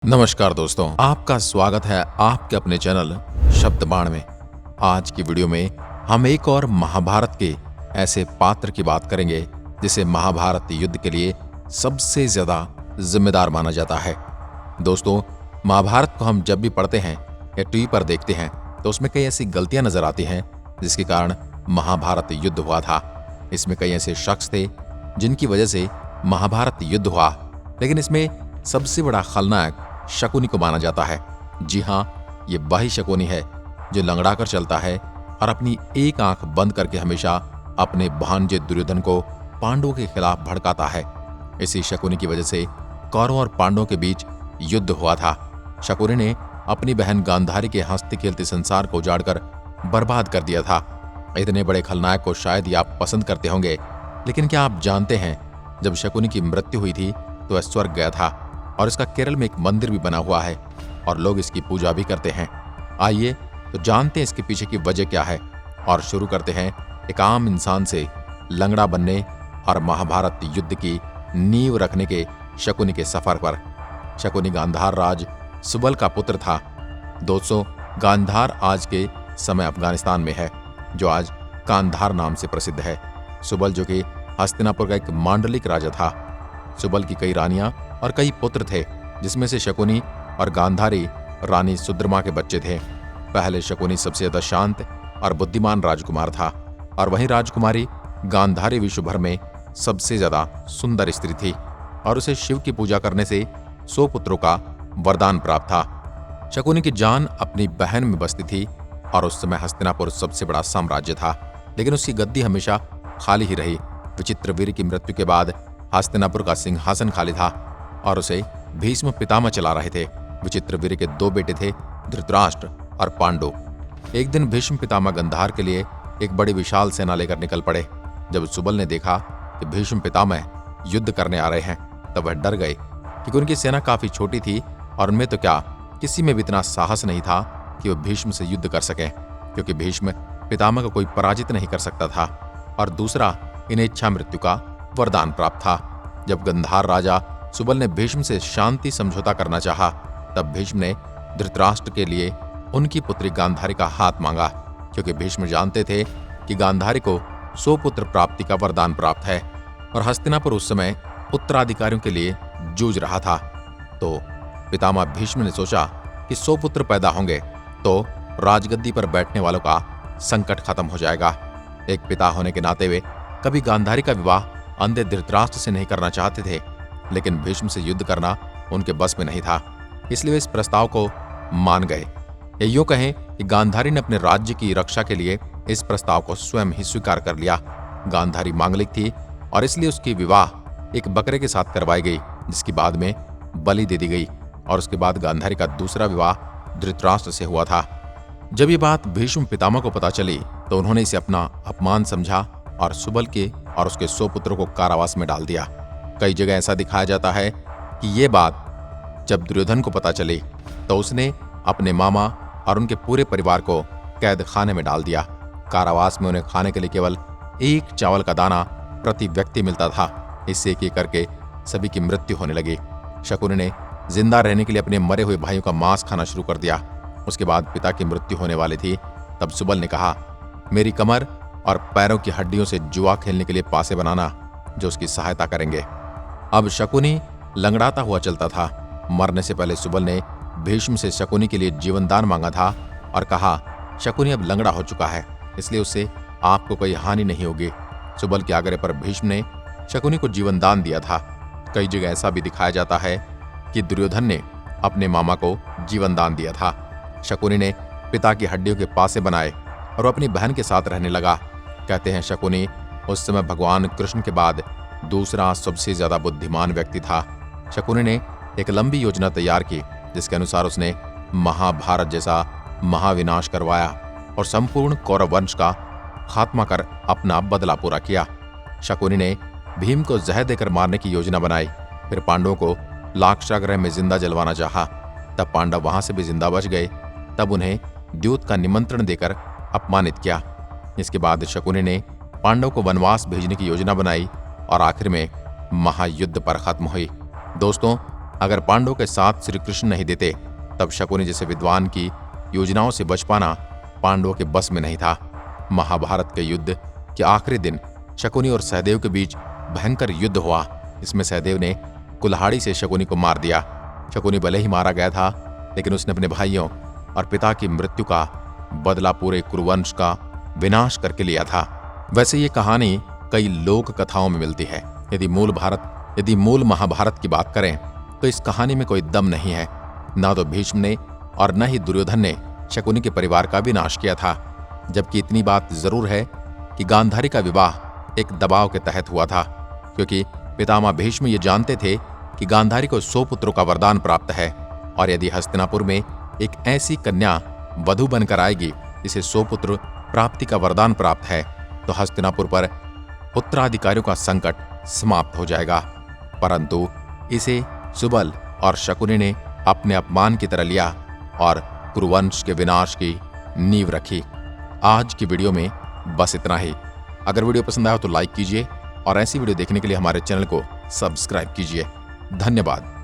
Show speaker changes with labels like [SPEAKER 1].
[SPEAKER 1] नमस्कार दोस्तों, आपका स्वागत है आपके अपने चैनल शब्द बाण में। आज की वीडियो में हम एक और महाभारत के ऐसे पात्र की बात करेंगे जिसे महाभारत युद्ध के लिए सबसे ज्यादा जिम्मेदार माना जाता है। दोस्तों, महाभारत को हम जब भी पढ़ते हैं या टीवी पर देखते हैं तो उसमें कई ऐसी गलतियां नजर आती हैं जिसके कारण महाभारत युद्ध हुआ था। इसमें कई ऐसे शख्स थे जिनकी वजह से महाभारत युद्ध हुआ, लेकिन इसमें सबसे बड़ा खलनायक शकुनी को माना जाता है। जी हाँ, ये वही शकुनी है जो लंगड़ा कर चलता है और अपनी एक आंख बंद करके हमेशा अपने भांजे दुर्योधन को पांडवों के खिलाफ भड़काता है। इसी शकुनी की वजह से कौरवों और पांडवों के बीच युद्ध हुआ था। शकुनी ने अपनी बहन गांधारी के हंसते खेलते संसार को उजाड़कर बर्बाद कर दिया था। इतने बड़े खलनायक को शायद ही आप पसंद करते होंगे, लेकिन क्या आप जानते हैं जब शकुनी की मृत्यु हुई थी तो वह स्वर्ग गया था और इसका केरल में एक मंदिर भी बना हुआ है और लोग इसकी पूजा भी करते हैं। आइए तो जानते हैं इसके पीछे की वजह क्या है और शुरू करते हैं एक आम इंसान से लंगड़ा बनने और महाभारत युद्ध की नींव रखने के शकुनी के सफर पर। शकुनी गांधार राज सुबल का पुत्र था। दोस्तों, गांधार आज के समय अफगानिस्तान में है, जो आज कांधार नाम से प्रसिद्ध है। सुबल जो कि हस्तिनापुर का एक मांडलिक राजा था। सुबल की कई रानियां और कई पुत्र थे, जिसमें से शकुनी और गांधारी रानी सुद्रमा के बच्चे थे। पहले शकुनी सबसे ज्यादा शांत और बुद्धिमान राजकुमार था और वहीं राजकुमारी गांधारी विश्व भर में सबसे ज्यादा सुंदर स्त्री थी और उसे शिव की पूजा करने से 100 पुत्रों का वरदान प्राप्त था। शकुनी की जान अपनी बहन में बसती थी और उस समय हस्तिनापुर सबसे बड़ा साम्राज्य था, लेकिन उसकी गद्दी हमेशा खाली ही रही। विचित्रवीर्य की मृत्यु के बाद हस्तिनापुर का सिंहासन खाली था और उसे भीष्म पितामह चला रहे थे। विचित्रवीर्य के 2 बेटे थे, धृतराष्ट्र और पांडु। एक दिन भीष्म पितामह गांधार के लिए एक बड़ी विशाल सेना लेकर निकल पड़े। जब सुबल ने देखा कि भीष्म पितामह युद्ध करने आ रहे हैं, तब वह डर गए क्योंकि उनकी सेना काफी छोटी थी और उनमें तो क्या किसी में भी इतना साहस नहीं था कि वह भीष्म से युद्ध कर सके, क्योंकि भीष्म पितामह को कोई पराजित नहीं कर सकता था और दूसरा, इन्हें इच्छा मृत्यु का वरदान प्राप्त था। जब गांधार राजा सुबल ने भीष्म से शांति समझौता करना चाहा, तब भीष्म ने धृतराष्ट्र के लिए उनकी पुत्री गांधारी का हाथ मांगा, क्योंकि भीष्म जानते थे कि गांधारी को 100 पुत्र प्राप्ति का वरदान प्राप्त है और हस्तिनापुर उस समय उत्तराधिकारियों के लिए जूझ रहा था। तो पितामह भीष्म ने सोचा कि 100 पुत्र पैदा होंगे तो राजगद्दी पर बैठने वालों का संकट खत्म हो जाएगा। एक पिता होने के नाते वे कभी गांधारी का विवाह अंधे धृतराष्ट्र से नहीं करना चाहते थे, लेकिन भीष्म से युद्ध करना उनके बस में नहीं था, इसलिए वे इस प्रस्ताव को मान गए। या यूं कहें कि गांधारी ने अपने राज्य की रक्षा के लिए इस प्रस्ताव को स्वयं ही स्वीकार कर लिया। गांधारी मांगलिक थी और इसलिए उसकी विवाह एक बकरे के साथ करवाई गई, जिसकी बाद में बलि दे दी गई और उसके बाद गांधारी का दूसरा विवाह धृतराष्ट्र से हुआ था। जब ये बात भीष्म पितामह को पता चली तो उन्होंने इसे अपना अपमान समझा और सुबल के और उसके 100 पुत्रों को कारावास में डाल दिया। कई जगह ऐसा दिखाया जाता है कि ये बात जब दुर्योधन को पता चली तो उसने अपने मामा और उनके पूरे परिवार को कैद खाने में डाल दिया। कारावास में उन्हें खाने के लिए केवल 1 चावल का दाना प्रति व्यक्ति मिलता था। इससे एक करके सभी की मृत्यु होने लगी। शकुनी ने जिंदा रहने के लिए अपने मरे हुए भाइयों का मांस खाना शुरू कर दिया। उसके बाद पिता की मृत्यु होने वाली थी, तब सुबल ने कहा, मेरी कमर और पैरों की हड्डियों से जुआ खेलने के लिए पासे बनाना जो उसकी सहायता करेंगे। अब शकुनी लंगड़ाता हुआ चलता था। मरने से पहले सुबल ने भीष्म से शकुनी के लिए जीवनदान मांगा था और कहा, शकुनी अब लंगड़ा हो चुका है, इसलिए उससे आपको कोई हानि नहीं होगी। सुबल के आग्रह पर भीष्म ने शकुनी को जीवनदान दिया था। कई जगह ऐसा भी दिखाया जाता है कि दुर्योधन ने अपने मामा को जीवनदान दिया था। शकुनी ने पिता की हड्डियों के पासे बनाए और अपनी बहन के साथ रहने लगा। कहते हैं शकुनी उस समय भगवान कृष्ण के बाद दूसरा सबसे ज्यादा बुद्धिमान व्यक्ति था। शकुनी ने एक लंबी योजना तैयार की, जिसके अनुसार उसने महाभारत जैसा महाविनाश करवाया और संपूर्ण कौरव वंश का खात्मा कर अपना बदला पूरा किया। शकुनी ने भीम को जहर देकर मारने की योजना बनाई, फिर पांडवों को लाक्षागृह में जिंदा जलवाना चाहा। तब पांडव वहां से भी जिंदा बच गए। तब उन्हें द्यूत का निमंत्रण देकर अपमानित किया। इसके बाद शकुनी ने पांडव को वनवास भेजने की योजना बनाई और आखिर में महायुद्ध पर खत्म हुई। दोस्तों, अगर पांडवों के साथ श्री कृष्ण नहीं देते तब शकुनी जैसे विद्वान की योजनाओं से बच पाना पांडवों के बस में नहीं था। महाभारत के युद्ध के आखिरी दिन शकुनी और सहदेव के बीच भयंकर युद्ध हुआ। इसमें सहदेव ने कुल्हाड़ी से शकुनी को मार दिया। शकुनी भले ही मारा गया था, लेकिन उसने अपने भाइयों और पिता की मृत्यु का बदला पूरे कुरुवंश का विनाश करके लिया था। वैसे ये कहानी कई लोक कथाओं में मिलती है। यदि मूल महाभारत की बात करें तो इस कहानी में कोई दम नहीं है। ना तो भीष्म ने और न ही दुर्योधन ने शकुनी के परिवार का विनाश किया था। जबकि इतनी बात जरूर है कि गांधारी का विवाह एक दबाव के तहत हुआ था, क्योंकि पितामह भीष्म ये जानते थे कि गांधारी को 100 पुत्रों का वरदान प्राप्त है, और यदि हस्तिनापुर में एक ऐसी कन्या वधू बनकर आएगी जिसे 100 पुत्र प्राप्ति का वरदान प्राप्त है, तो हस्तिनापुर पर उत्तराधिकारियों का संकट समाप्त हो जाएगा। परंतु इसे सुबल और शकुनी ने अपने अपमान की तरह लिया और कुरुवंश के विनाश की नींव रखी। आज की वीडियो में बस इतना ही। अगर वीडियो पसंद आया तो लाइक कीजिए और ऐसी वीडियो देखने के लिए हमारे चैनल को सब्सक्राइब कीजिए। धन्यवाद।